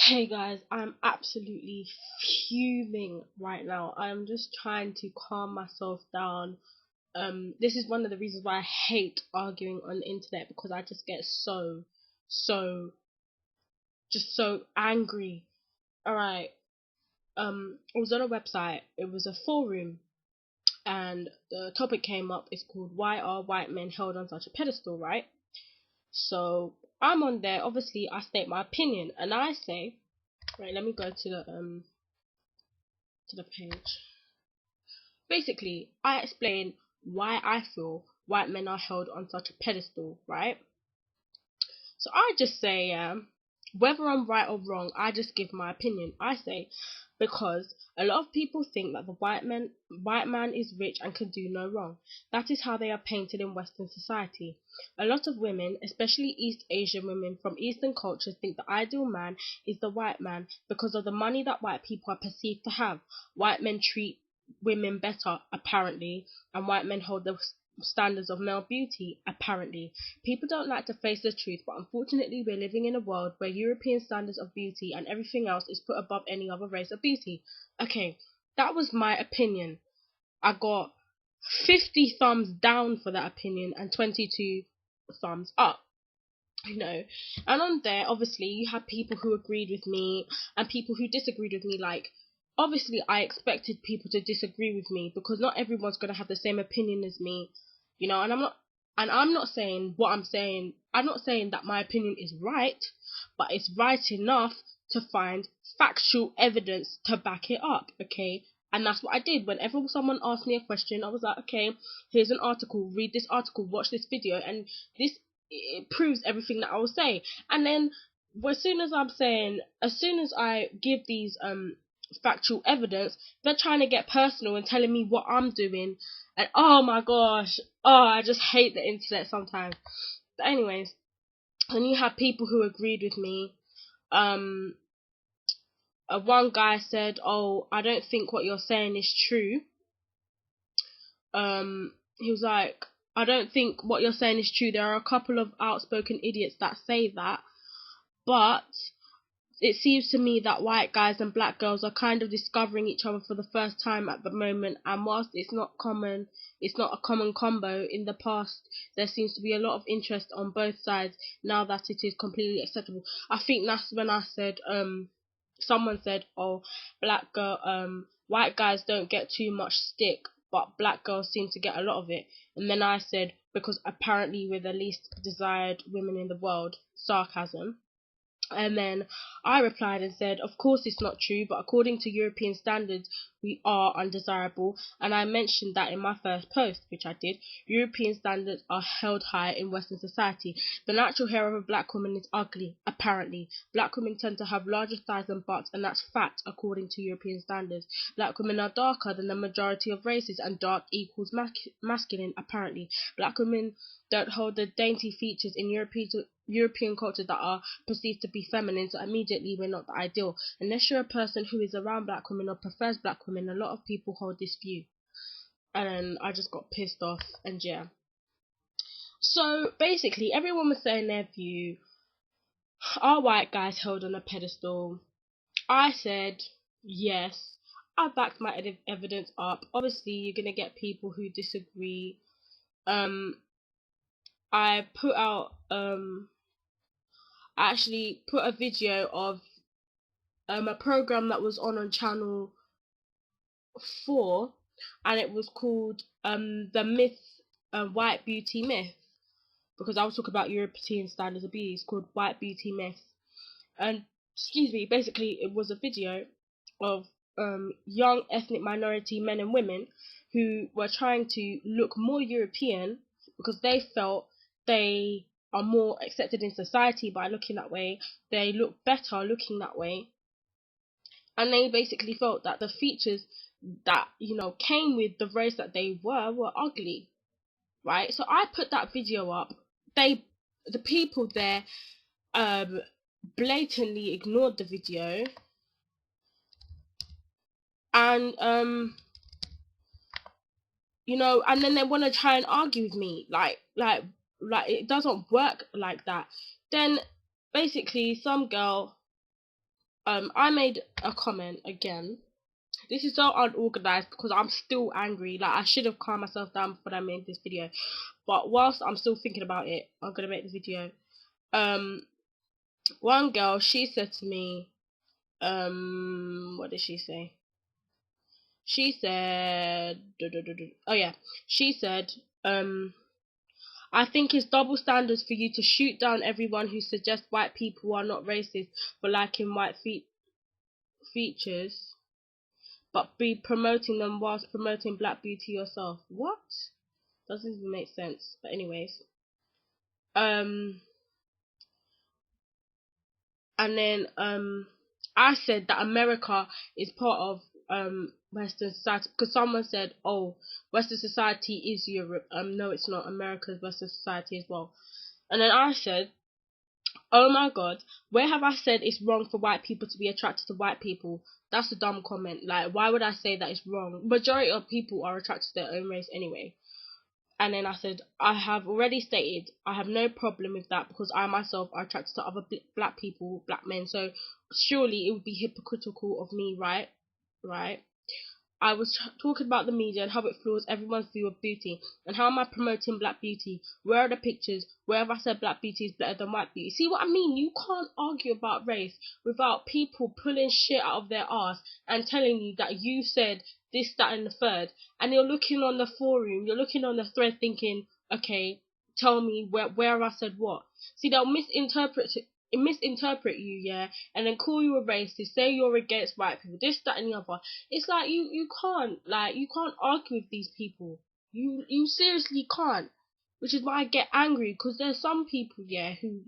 Hey guys, I'm absolutely fuming right now. I'm just trying to calm myself down. This is one of the reasons why I hate arguing on the internet because I just get so, just so angry. Alright, I was on a website, it was a forum, and the topic came up, it's called Why Are White Men Held on Such a Pedestal, right? So, I'm on there, obviously I state my opinion, and I say, right, let me go to the page. Basically, I explain why I feel white men are held on such a pedestal, right? So I just say, whether I'm right or wrong, I just give my opinion. I say, because a lot of people think that the white man is rich and can do no wrong. That is how they are painted in Western society. A lot of women, especially East Asian women from Eastern cultures, think the ideal man is the white man because of the money that white people are perceived to have. White men treat women better, apparently, and white men hold the standards of male beauty, apparently. People don't like to face the truth, but unfortunately we're living in a world where European standards of beauty and everything else is put above any other race of beauty. Okay, that was my opinion. I got 50 thumbs down for that opinion and 22 thumbs up. And on there, obviously, you had people who agreed with me and people who disagreed with me. Like, obviously, I expected people to disagree with me because not everyone's gonna have the same opinion as me, and I'm not saying what I'm saying. I'm not saying that my opinion is right, but it's right enough to find factual evidence to back it up. Okay. And that's what I did. Whenever someone asked me a question, I was like, okay, here's an article, read this article, watch this video, and this it proves everything that I will say. And then as soon as I give these factual evidence, they're trying to get personal and telling me what I'm doing. And oh my gosh, I just hate the internet sometimes. But anyways, and you have people who agreed with me. Um, one guy said, "Oh, I don't think what you're saying is true." He was like, "I don't think what you're saying is true. There are a couple of outspoken idiots that say that, but it seems to me that white guys and black girls are kind of discovering each other for the first time at the moment, and whilst it's not a common combo. In the past, there seems to be a lot of interest on both sides now that it is completely acceptable." I think that's when I said, someone said, "Oh, white guys don't get too much stick, but black girls seem to get a lot of it." And then I said, "Because apparently we're the least desired women in the world." Sarcasm. And then I replied and said, "Of course it's not true, but according to European standards, we are undesirable." And I mentioned that in my first post, which I did. European standards are held high in Western society. The natural hair of a black woman is ugly, apparently. Black women tend to have larger thighs and butts, and that's fact according to European standards. Black women are darker than the majority of races, and dark equals masculine, apparently. Black women don't hold the dainty features in European culture that are perceived to be feminine, so immediately we're not the ideal. Unless you're a person who is around black women or prefers black women, a lot of people hold this view. And then I just got pissed off, and yeah. So basically, everyone was saying their view. Are white guys held on a pedestal? I said yes. I backed my evidence up. Obviously, you're gonna get people who disagree. Um, I put out I actually put a video of a program that was on channel 4, and it was called the myth, white beauty myth, because I was talking about European standards of beauty. It's called White Beauty Myth, and excuse me, basically it was a video of young ethnic minority men and women who were trying to look more European because they felt they are more accepted in society by looking that way. They look better looking that way, and they basically felt that the features that came with the race that they were ugly, right? So I put that video up. The people there um blatantly ignored the video, and and then they want to try and argue with me, like it doesn't work like that. Then basically some girl I made a comment again. This is so unorganized because I'm still angry. Like, I should have calmed myself down before I made this video. But whilst I'm still thinking about it, I'm gonna make the video. One girl, she said to me, what did she say? She said, oh yeah, she said, I think it's double standards for you to shoot down everyone who suggests white people are not racist for liking white features, but be promoting them whilst promoting black beauty yourself. What? Doesn't even make sense. But anyways, and then I said that America is part of Western society, because someone said, oh, Western society is Europe. No, it's not. America's Western society as well. And then I said, oh my god, where have I said it's wrong for white people to be attracted to white people? That's a dumb comment. Like, why would I say that it's wrong? Majority of people are attracted to their own race anyway. And then I said, I have already stated I have no problem with that, because I myself are attracted to other black people, black men. So surely it would be hypocritical of me, right? Right? I was talking about the media and how it flaws everyone's view of beauty. And how am I promoting black beauty? Where are the pictures? Where have I said black beauty is better than white beauty? See what I mean? You can't argue about race without people pulling shit out of their ass and telling you that you said this, that, and the third. And you're looking on the forum, you're looking on the thread thinking, okay, tell me where I said what. See, they'll misinterpret you, yeah, and then call you a racist, say you're against white people, this, that, and the other. It's like you can't argue with these people. You seriously can't. Which is why I get angry, because there's some people, yeah, who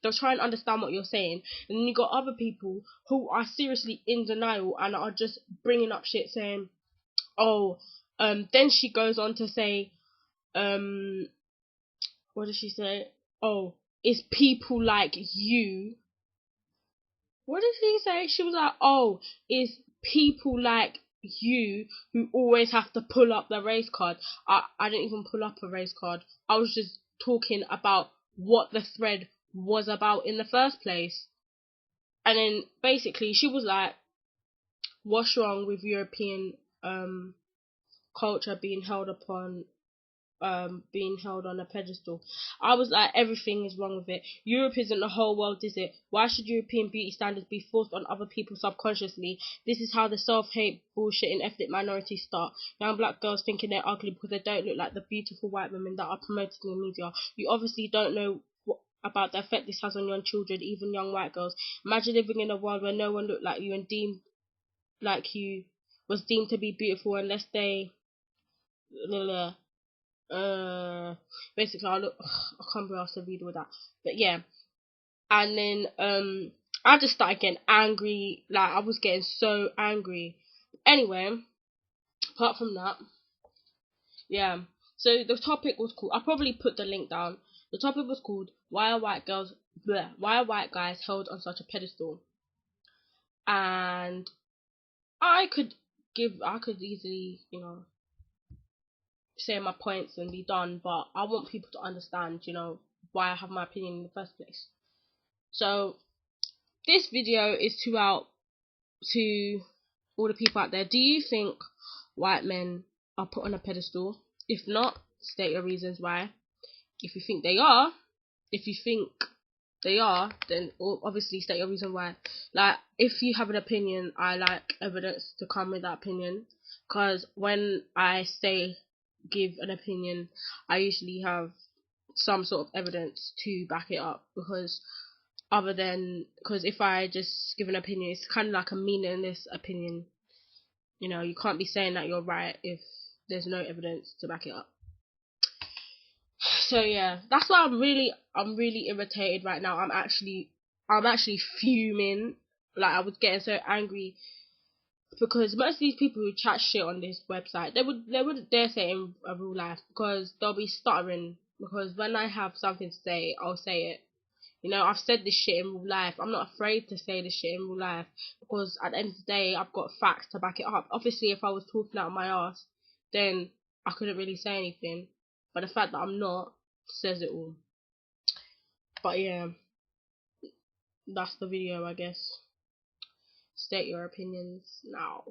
they'll try and understand what you're saying, and then you got other people who are seriously in denial and are just bringing up shit saying, oh, then she goes on to say, what did she say? Oh, it's people like you. What did she say? She was like, oh, it's people like you who always have to pull up the race card. I didn't even pull up a race card. I was just talking about what the thread was about in the first place. And then basically she was like, what's wrong with European culture being held on a pedestal? I was like, everything is wrong with it. Europe isn't the whole world, is it? Why should European beauty standards be forced on other people subconsciously? This is how the self-hate bullshit in ethnic minorities start. Young black girls thinking they're ugly because they don't look like the beautiful white women that are promoted in the media. You obviously don't know about the effect this has on young children, even young white girls. Imagine living in a world where no one looked like you and deemed like you was deemed to be beautiful unless they basically I can't be asked to read all that, but yeah. And then I just started getting angry. Like, I was getting so angry. Anyway, apart from that, yeah, so the topic was called, I'll probably put the link down. The topic was called, why are white guys held on such a pedestal? And I could easily, say my points and be done, but I want people to understand, why I have my opinion in the first place. So this video is to all the people out there. Do you think white men are put on a pedestal? If not, state your reasons why. If you think they are, then obviously state your reason why. Like, if you have an opinion, I like evidence to come with that opinion, because when I give an opinion, I usually have some sort of evidence to back it up, because if I just give an opinion, it's kind of like a meaningless opinion. You can't be saying that you're right if there's no evidence to back it up. So yeah, that's why I'm really irritated right now. I'm actually fuming. Like, I was getting so angry because most of these people who chat shit on this website, they wouldn't dare say it in real life, because they'll be stuttering. Because when I have something to say, I'll say it. I've said this shit in real life. I'm not afraid to say this shit in real life, because at the end of the day, I've got facts to back it up. Obviously, if I was talking out of my ass, then I couldn't really say anything. But the fact that I'm not says it all. But yeah, that's the video, I guess. State your opinions now.